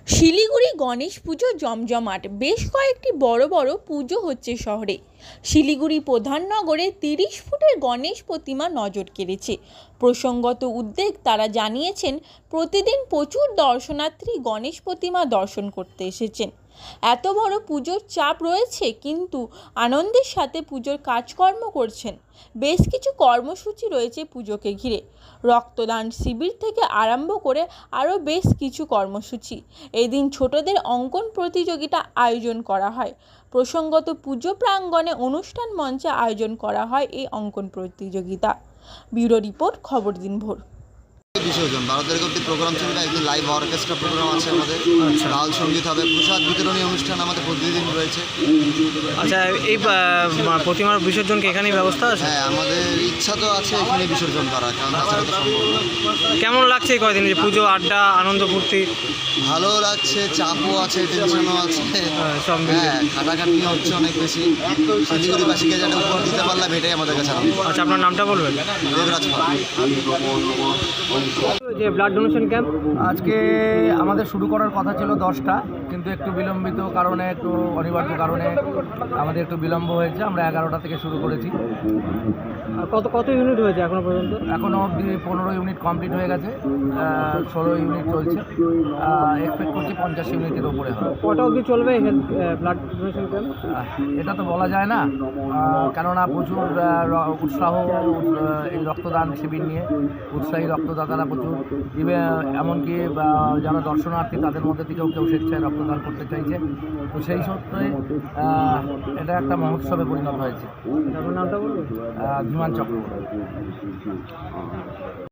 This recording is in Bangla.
শিলিগুড়ি গণেশ পুজো জমজমাট। বেশ কয়েকটি বড় বড় পুজো হচ্ছে শহরে। শিলিগুড়ি প্রধাননগরে 30 ফুটের গণেশ প্রতিমা নজর কেড়েছে। প্রসঙ্গত উদ্যোগ তারা জানিয়েছেন, প্রতিদিন প্রচুর দর্শনার্থী গণেশ প্রতিমা দর্শন করতে এসেছেন। এত বড় পুজোর চাপ রয়েছে, কিন্তু আনন্দের সাথে পুজোর কাজকর্ম করছেন। বেশ কিছু কর্মসূচি রয়েছে পুজোকে ঘিরে। রক্তদান শিবির থেকে আরম্ভ করে আরও বেশ কিছু কর্মসূচি। এদিন ছোটদের অঙ্কন প্রতিযোগিতা আয়োজন করা হয়। প্রসঙ্গত পুজো প্রাঙ্গণে অনুষ্ঠান মঞ্চে আয়োজন করা হয় এই অঙ্কন প্রতিযোগিতা। ব্যুরো রিপোর্ট, খবর দিনভর। বিসর্জন ভারতের একটি প্রোগ্রাম চলবে, একদিন লাইভ অর্কেস্ট্রা প্রোগ্রাম আছে আমাদের, লাল সঙ্গীত হবে, প্রসাদ বিতরণী অনুষ্ঠান আমাদের প্রতিদিন রয়েছে। আচ্ছা, এই প্রতিমার বিসর্জনকে এখানেই ব্যবস্থা আছে? হ্যাঁ, আমাদের ইচ্ছা তো আছে এখানে বিসর্জন করা, কারণ তাছাড়া তো সম্ভব না। কেমন লাগছে এই কয়দিন যে পুজো, আড্ডা, আনন্দ ফুর্তি? ভালো লাগছে, চাপও আছে, টেনশনও আছে, সব মিলিয়ে। হ্যাঁ, খাটাখাটনি হচ্ছে অনেক বেশি। শিলিগুড়িবাসীকে যেটা উপহার দিতে পারলাম এটাই আমাদের কাছে আনন্দ। আচ্ছা, আপনার নামটা বলবেন? দেবরাজ পাল। যে ব্লাড ডোনেশন ক্যাম্প আজকে আমাদের শুরু করার কথা ছিল 10টা, কিন্তু একটু বিলম্বিত কারণে, একটু অনিবার্য কারণে আমাদের একটু বিলম্ব হয়েছে। আমরা 11টা থেকে শুরু করেছি। কত ইউনিট হয়েছে এখনো পর্যন্ত? এখনও অবধি 15 ইউনিট কমপ্লিট হয়ে গেছে, 16 ইউনিট চলছে। এক্সপেক্ট করছি 50 ইউনিটের ওপরে হবে। কটা অবধি চলবে ব্লাড ডোনেশন ক্যাম্প? এটা তো বলা যায় না, কেননা প্রচুর উৎসাহ এই রক্তদান শিবির নিয়ে। উৎসাহী রক্তদাতারা প্রচুর, এমনকি যারা দর্শনার্থী তাদের মধ্যে থেকেও কেউ স্বেচ্ছায় রক্তদান করতে চাইছে। তো সেই সূত্রে এটা একটা মহোৎসবে পরিণত হয়েছে। আপনার নামটা বলুন? ধীমান চক্রবর্তী।